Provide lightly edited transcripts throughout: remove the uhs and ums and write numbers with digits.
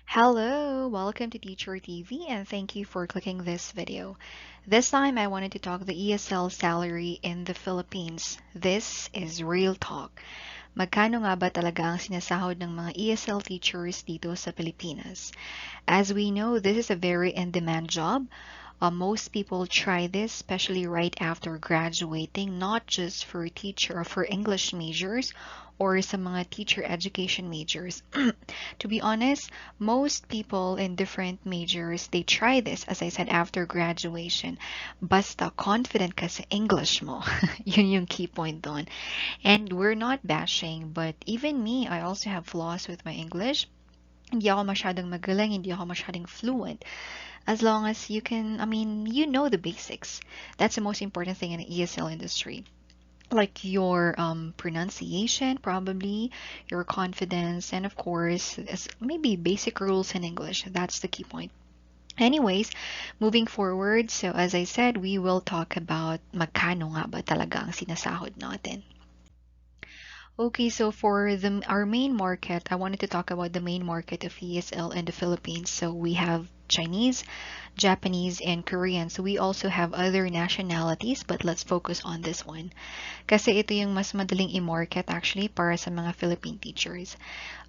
Hello, welcome to Teacher TV and thank you for clicking this video. This time I wanted to talk the ESL salary in the Philippines. This is real talk. Magkano nga ba talaga ang sinasahod ng mga ESL teachers dito sa Pilipinas? As we know, this is a very in-demand job. Most people try this, especially right after graduating, not just for teacher or for English majors or sa mga teacher education majors. To be honest, most people in different majors, they try this, as I said, after graduation. Basta confident ka sa English mo. Yun yung key point doon. And we're not bashing, but even me, I also have flaws with my English. Hindi ako masyadong magaling, hindi ako masyadong fluent. As long as you can, you know the basics. That's the most important thing in the ESL industry. Like your pronunciation, probably, your confidence, and of course, maybe basic rules in English. That's the key point. Anyways, moving forward, so as I said, we will talk about magkano nga ba talaga ang sinasahod natin. Okay, so for our main market, I wanted to talk about the main market of ESL in the Philippines. So we have Chinese, Japanese, and Korean. So we also have other nationalities, but let's focus on this one. Kasi ito yung mas madaling i-market actually para sa mga Philippine teachers.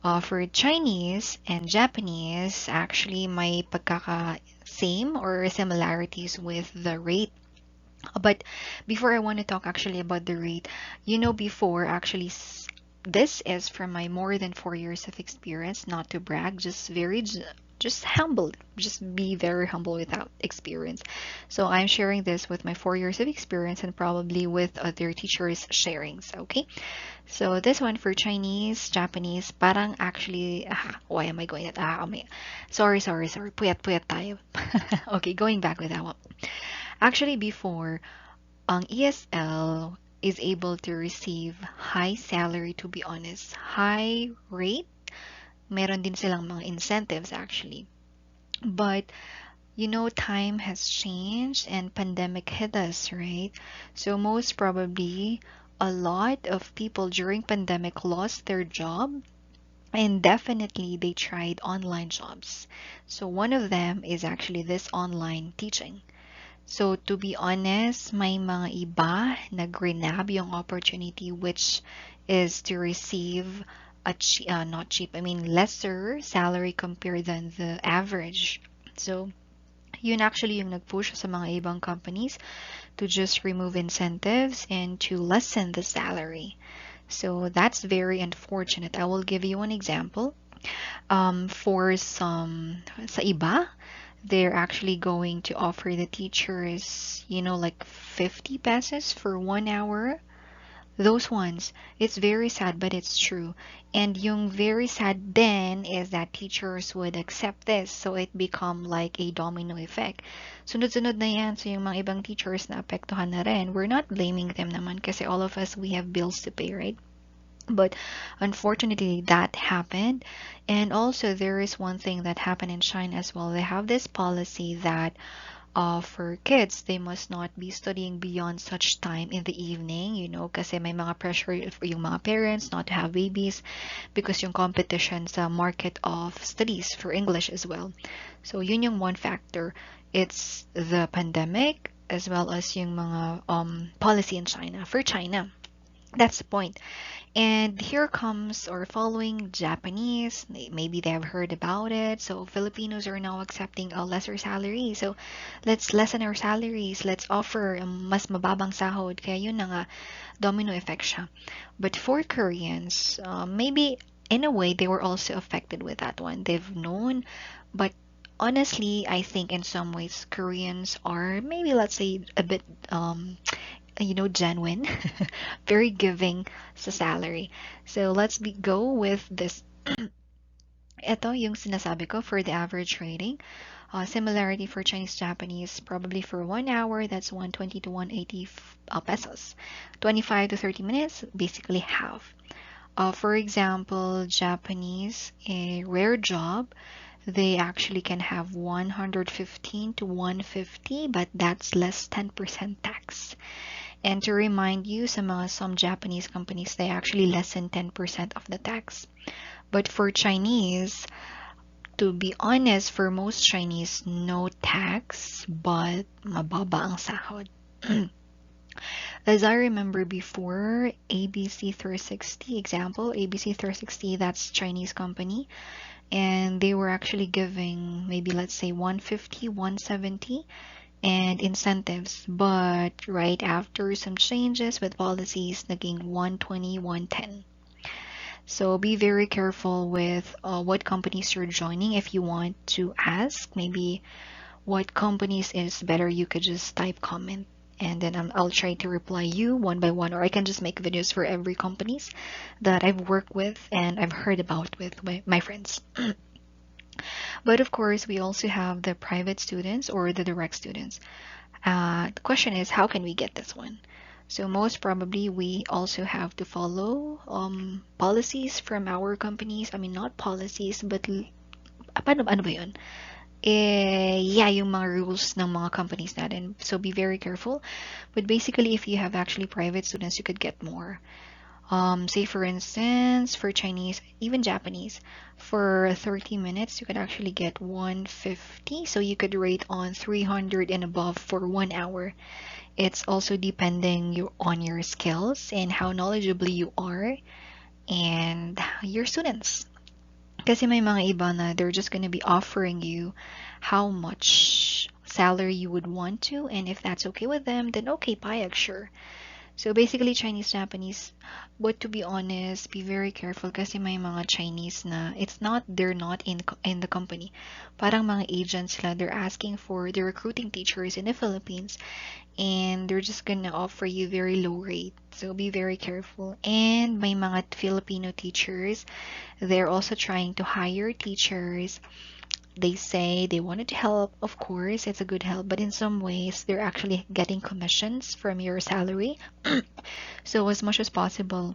For Chinese and Japanese, actually may pagkaka-same or similarities with the rate. But before I want to talk actually about the rate, before actually, this is from my more than 4 years of experience, not to brag, just humble, just be very humble without experience. So I'm sharing this with my 4 years of experience and probably with other teachers' sharings, okay? So this one for Chinese, Japanese, parang actually, why am I going at, sorry, puyat tayo. Okay, going back with that one. Actually, before, ang ESL is able to receive high salary, to be honest. High rate. Meron din silang mga incentives actually. But, time has changed and pandemic hit us, right? So most probably, a lot of people during pandemic lost their job and definitely they tried online jobs. So one of them is actually this online teaching. So to be honest, may mga iba na grab yung opportunity which is to receive not cheap, lesser salary compared than the average. So yun actually yung nag-push sa mga ibang companies to just remove incentives and to lessen the salary. So that's very unfortunate. I will give you an example. For some, sa iba, they're actually going to offer the teachers, like 50 pesos for 1 hour. Those ones, it's very sad, but it's true. And yung very sad then is that teachers would accept this, so it become like a domino effect. Sunod-sunod na yan, so yung mga ibang teachers na apektuhan na rin. We're not blaming them naman kasi all of us, we have bills to pay, right? But unfortunately, that happened. And also, there is one thing that happened in China as well. They have this policy that for kids, they must not be studying beyond such time in the evening, kasi may mga pressure for yung mga parents not to have babies because yung competition sa market of studies for English as well. So, yun yung one factor. It's the pandemic as well as yung mga policy in China. For China, that's the point. And here comes or following Japanese. Maybe they have heard about it. So Filipinos are now accepting a lesser salary. So let's lessen our salaries. Let's offer mas mababang sahod. Kaya yun na nga, domino effect siya. But for Koreans, maybe in a way they were also affected with that one. They've known, but honestly, I think in some ways Koreans are maybe, let's say, a bit genuine, very giving sa salary. So go with this. Ito yung sinasabi ko for the average rating. Similarity for Chinese Japanese, probably for 1 hour, that's 120 to 180 pesos. 25 to 30 minutes, basically half. For example, Japanese, a rare job, they actually can have 115 to 150, but that's less 10% tax. And to remind you, some Japanese companies, they actually lessen 10% of the tax. But for Chinese, To be honest, for most Chinese, no tax, but mababa ang sahod. As I remember before, ABC 360, example, ABC 360, that's Chinese company, and they were actually giving maybe let's say 150, 170 and incentives, but right after some changes with policies, naging 120, 110. So be very careful with what companies you're joining. If you want to ask maybe what companies is better, you could just type comment and then I'll try to reply you one by one, or I can just make videos for every companies that I've worked with and I've heard about with my friends. But of course, we also have the private students or the direct students. The question is, how can we get this one? So most probably, we also have to follow policies from our companies. I mean, not policies, but ano ba yun? Yeah, yung mga rules ng mga companies natin. So be very careful. But basically, if you have actually private students, you could get more. Say for instance, for Chinese, even Japanese, for 30 minutes, you could actually get 150. So you could rate on 300 and above for 1 hour. It's also depending on your skills and how knowledgeable you are and your students. Kasi may mga iba na they're just gonna be offering you how much salary you would want to, and if that's okay with them, then okay, payag, sure. So basically Chinese, Japanese, but to be honest, be very careful kasi may mga Chinese na it's not, they're not in the company. Parang mga agents sila, they're asking for, they're recruiting teachers in the Philippines and they're just gonna offer you very low rate. So be very careful. And may mga Filipino teachers, they're also trying to hire teachers. They say they wanted to help, of course, it's a good help, but in some ways they're actually getting commissions from your salary. So as much as possible,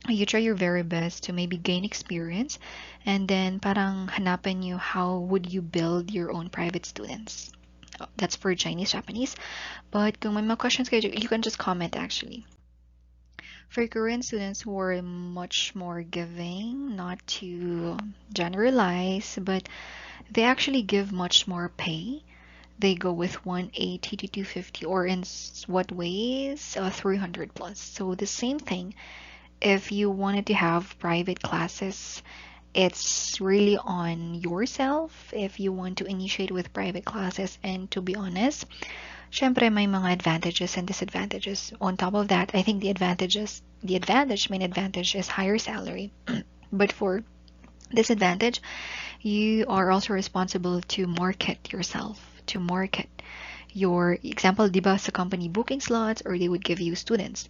you try your very best to maybe gain experience and then parang hanapan you how would you build your own private students. That's for Chinese, Japanese. But kung may mga questions kayo, you can just comment actually. For Korean students who are much more giving, not to generalize, but they actually give much more pay. They go with 180 to 250, or in what ways, 300 plus. So the same thing. If you wanted to have private classes, it's really on yourself if you want to initiate with private classes. And to be honest, syempre may mga advantages and disadvantages. On top of that, I think main advantage is higher salary. But for disadvantage, you are also responsible to market yourself, to market your example, di ba, sa company booking slots or they would give you students.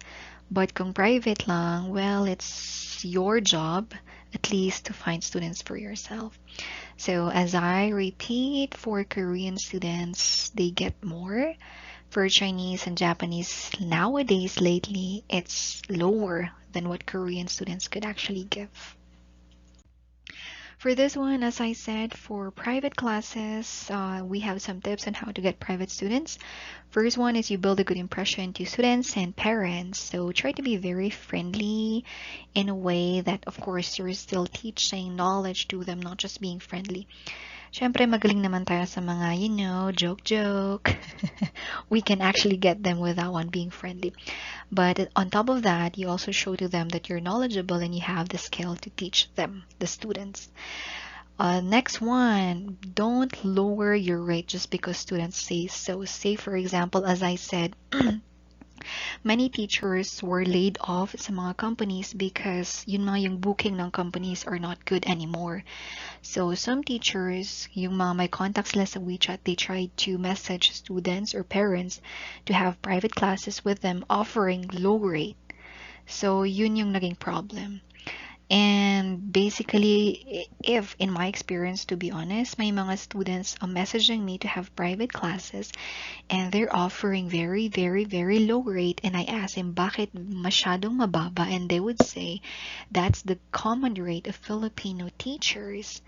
But kung private lang, well, it's your job at least to find students for yourself. So as I repeat, for Korean students, they get more. For Chinese and Japanese, nowadays, lately, it's lower than what Korean students could actually give. For this one, as I said, for private classes, we have some tips on how to get private students. First one is you build a good impression to students and parents. So try to be very friendly in a way that, of course, you're still teaching knowledge to them, not just being friendly. Syempre, magaling naman tayo sa mga, joke. We can actually get them without one being friendly. But on top of that, you also show to them that you're knowledgeable and you have the skill to teach them, the students. Next one, don't lower your rate just because students say so. Say, for example, as I said, many teachers were laid off sa mga companies because yung booking ng companies are not good anymore. So some teachers, yung mga may contacts sila sa WeChat, they tried to message students or parents to have private classes with them offering low rate. So yun yung naging problem. And basically, if in my experience, to be honest, may mga students are messaging me to have private classes and they're offering very, very, very low rate. And I asked him, bakit masyadong mababa? And they would say, that's the common rate of Filipino teachers.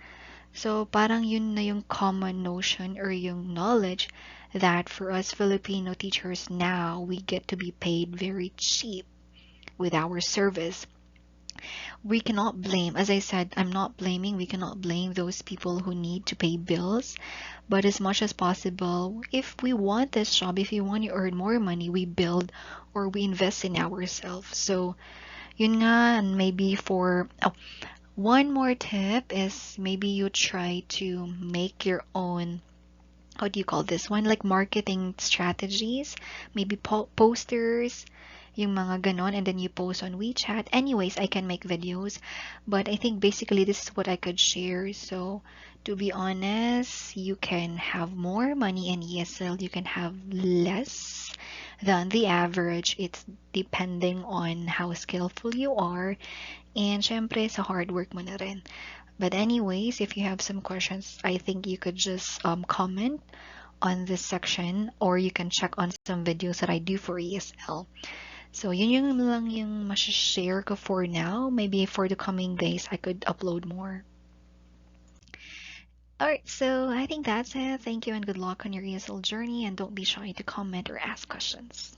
So parang yun na yung common notion or yung knowledge that for us Filipino teachers now, we get to be paid very cheap with our service. We cannot blame, as I said, I'm not blaming, we cannot blame those people who need to pay bills. But as much as possible, if we want this job, if we want to earn more money, we build or we invest in ourselves. So, yun nga, and maybe one more tip is maybe you try to make your own, how do you call this one? Like marketing strategies, maybe posters, yung mga ganon, and then you post on WeChat. Anyways, I can make videos, but I think basically this is what I could share. So, to be honest, you can have more money in ESL, you can have less than the average. It's depending on how skillful you are, and syempre sa hard work mo na rin. But anyways, if you have some questions, I think you could just comment on this section, or you can check on some videos that I do for ESL. So yun yung lang yung share ko for now. Maybe for the coming days, I could upload more. Alright, so I think that's it. Thank you and good luck on your ESL journey, and don't be shy to comment or ask questions.